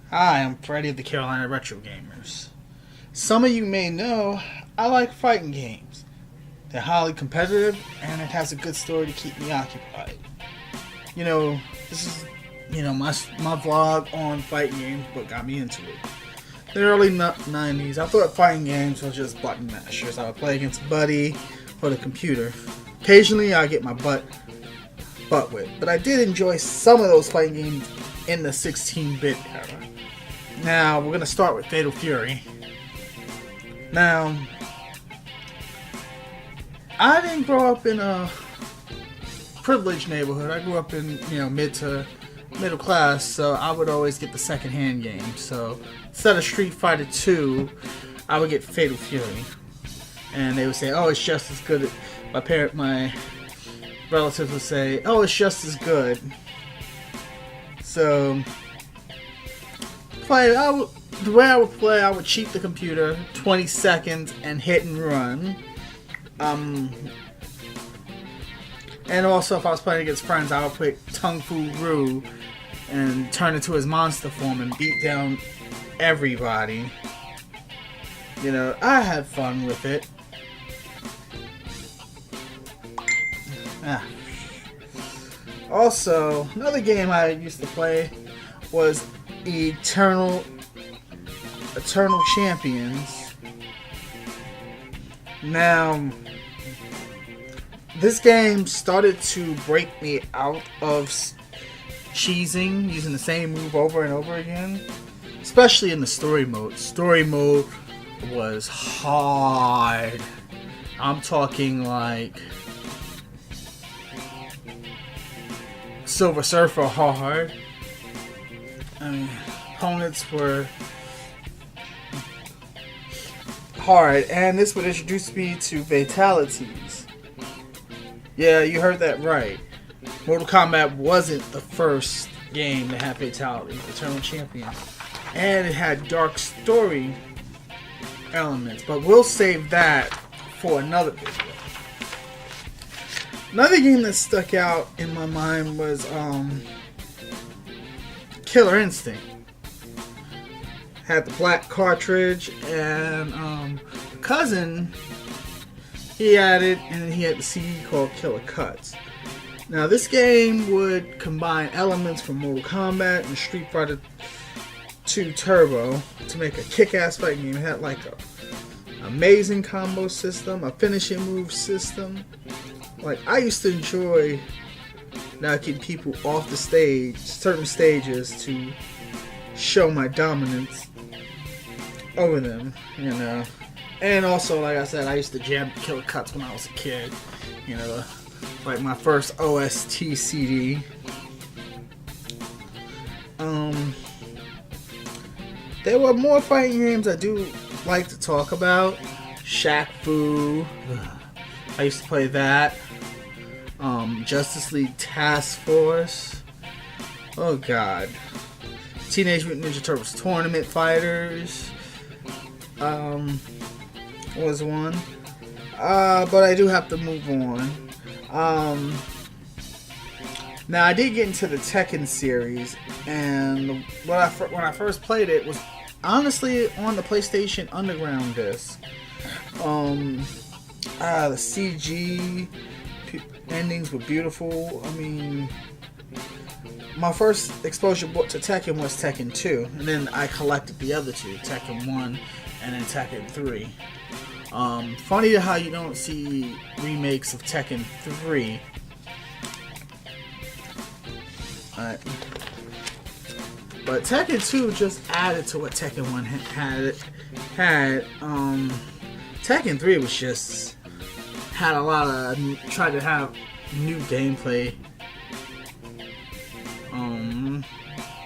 Hi, I'm Freddie of the Carolina Retro Gamers. Some of you may know I like fighting games. They're highly competitive and it has a good story to keep me occupied. You know, this is my vlog on fighting games, what got me into it. In the early 90s, I thought fighting games was just button mashers. I would play against a buddy or the computer. Occasionally I get my butt whipped, but I did enjoy some of those fighting games in the 16-bit era. Now, we're going to start with Fatal Fury. Now, I didn't grow up in a privileged neighborhood. I grew up in, mid to middle class, so I would always get the second-hand game. So, instead of Street Fighter 2, I would get Fatal Fury. And they would say, oh, it's just as good. My relatives would say, oh, it's just as good. So, the way I would play, I would cheat the computer, 20 seconds, and hit and run. And also, if I was playing against friends, I would pick Tung Fu Roo and turn into his monster form and beat down everybody. I had fun with it. Also, another game I used to play was Eternal Champions. Now, this game started to break me out of cheesing, using the same move over and over again, especially in the story mode. Story mode was hard. I'm talking like Silver Surfer hard. Opponents were hard, and this would introduce me to fatalities. Yeah, you heard that right. Mortal Kombat wasn't the first game to have fatalities. Eternal Champion, and it had dark story elements, but we'll save that for another video. Another game that stuck out in my mind was Killer Instinct. Had the black cartridge, and cousin, he had it, and he had the CD called Killer Cuts. Now, this game would combine elements from Mortal Kombat and Street Fighter 2 Turbo to make a kick-ass fighting game. It had like a amazing combo system, a finishing move system. Like, I used to enjoy knocking people off the stage, certain stages, to show my dominance over them, And also, like I said, I used to jam Killer Cuts when I was a kid, like my first OST CD. There were more fighting games I do like to talk about. Shaq Fu, I used to play that. Justice League Task Force. Oh god. Teenage Mutant Ninja Turtles Tournament Fighters was one. But I do have to move on. Now, I did get into the Tekken series, and when I first played it was honestly on the PlayStation Underground disc. The CG endings were beautiful. My first exposure to Tekken was Tekken 2, and then I collected the other two, Tekken 1 and then Tekken 3. Funny how you don't see remakes of Tekken 3. But Tekken 2 just added to what Tekken 1 had. Tekken 3 was just had a lot of tried to have new gameplay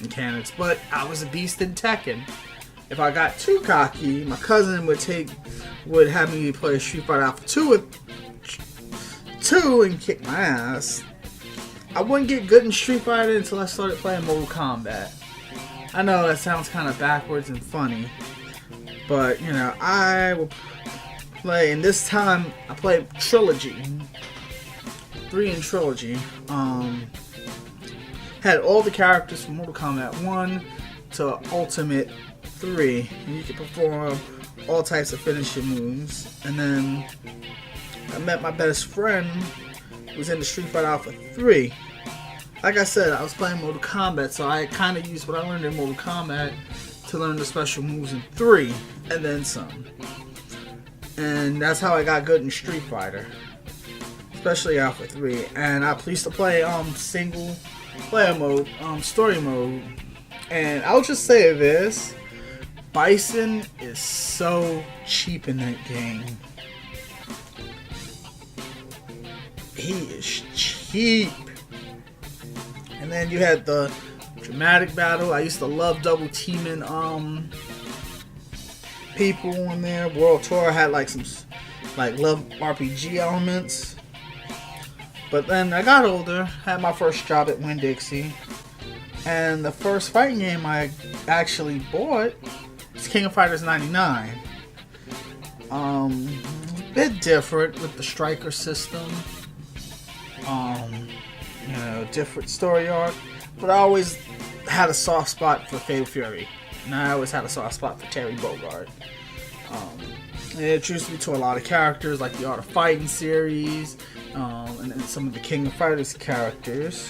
mechanics, but I was a beast in Tekken. If I got too cocky, my cousin would have me play Street Fighter Alpha 2 and kick my ass. I wouldn't get good in Street Fighter until I started playing Mortal Kombat. I know that sounds kind of backwards and funny, but I will play, and this time I played Trilogy. 3 in Trilogy. Had all the characters from Mortal Kombat 1, to Ultimate 3, and you can perform all types of finishing moves. And then I met my best friend who was in the Street Fighter Alpha 3. Like I said, I was playing Mortal Kombat, so I kind of used what I learned in Mortal Kombat to learn the special moves in 3, and then some. And that's how I got good in Street Fighter, especially Alpha 3. And I used to play single player mode, story mode. And I'll just say this, Bison is so cheap in that game. He is cheap. And then you had the dramatic battle. I used to love double teaming people in there. World Tour had like some love RPG elements. But then I got older, had my first job at Winn-Dixie, and the first fighting game I actually bought was King of Fighters 99. A bit different with the striker system. Different story arc, but I always had a soft spot for Fatal Fury, and I always had a soft spot for Terry Bogard. It introduced me to a lot of characters like the Art of Fighting series, and then some of the King of Fighters characters.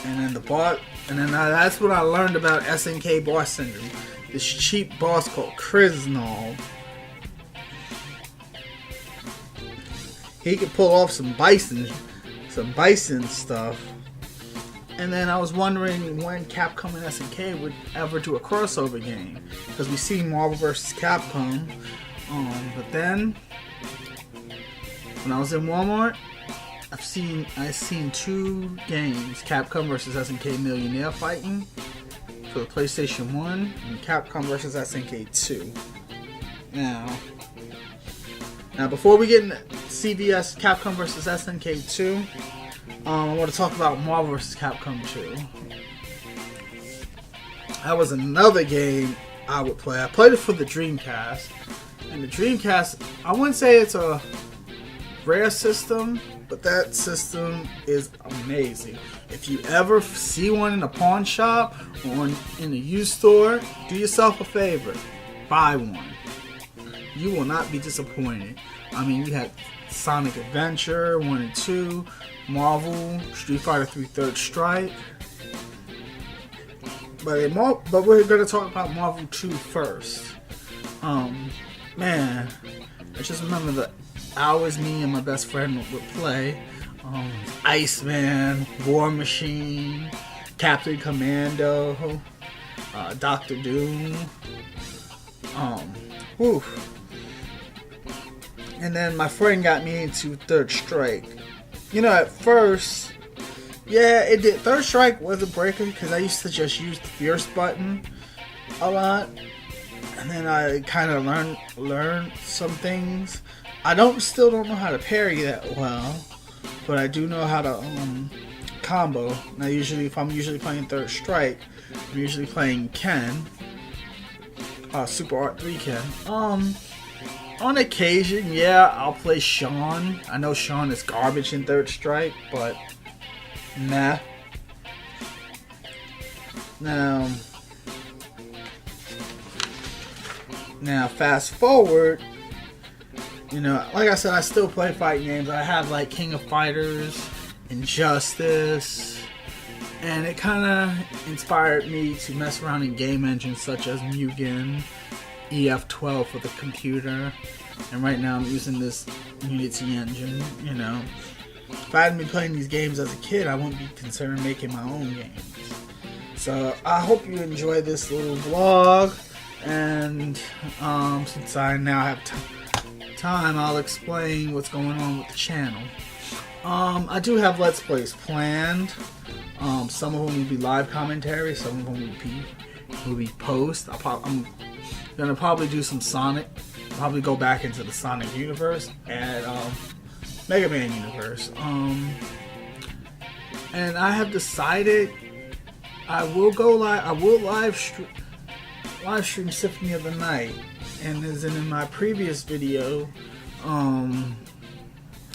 And then that's when I learned about SNK boss syndrome. This cheap boss called Krisnal. He could pull off some bison stuff. And then I was wondering when Capcom and SNK would ever do a crossover game, because we see Marvel vs. Capcom. But then when I was in Walmart, I've seen 2 games: Capcom vs. SNK Millionaire Fighting for the PlayStation 1, and Capcom vs. SNK 2. Now before we get into CVS Capcom vs. SNK 2, I want to talk about Marvel vs. Capcom 2. That was another game I would play. I played it for the Dreamcast. And the Dreamcast, I wouldn't say it's a rare system, but that system is amazing. If you ever see one in a pawn shop or in a used store, do yourself a favor. Buy one. You will not be disappointed. I mean, you had Sonic Adventure 1 and 2, Marvel, Street Fighter 3 Third Strike. But we're going to talk about Marvel 2 first. Man, I just remember the hours me and my best friend would play. Iceman, War Machine, Captain Commando, Doctor Doom. And then my friend got me into Third Strike. At first, it did. Third Strike was a breaker because I used to just use the Fierce button a lot. And then I kind of learned some things. I still don't know how to parry that well, but I do know how to combo. Now, if I'm usually playing Third Strike, I'm usually playing Ken, Super Art 3 Ken. On occasion, I'll play Sean. I know Sean is garbage in Third Strike, but nah. Now fast forward, like I said, I still play fighting games. I have like King of Fighters, Injustice, and it kind of inspired me to mess around in game engines such as Mugen, EF12 for the computer, and right now I'm using this Unity engine. If I hadn't been playing these games as a kid, I wouldn't be concerned making my own games. So I hope you enjoy this little vlog, and since I now have time, I'll explain what's going on with the channel. I do have Let's Plays planned. Some of them will be live commentary, some of them will be post. I'm gonna probably do some Sonic, probably go back into the Sonic universe and Mega Man universe. And I have decided I will go live. I will live stream Symphony of the Night, and as in my previous video, I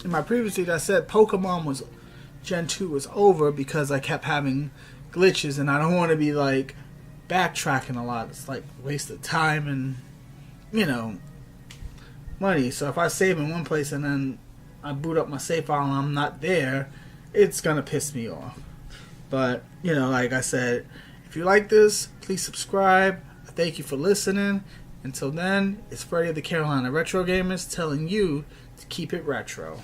said Pokemon was Gen 2 was over because I kept having glitches, and I don't want to be like backtracking a lot. It's like a waste of time and, you know, money. So if I save in one place and then I boot up my save file and I'm not there, it's gonna piss me off. But, you know, like I said, if you like this, please subscribe. Thank you for listening. Until then, it's Freddie of the Carolina Retro Gamers telling you to keep it retro.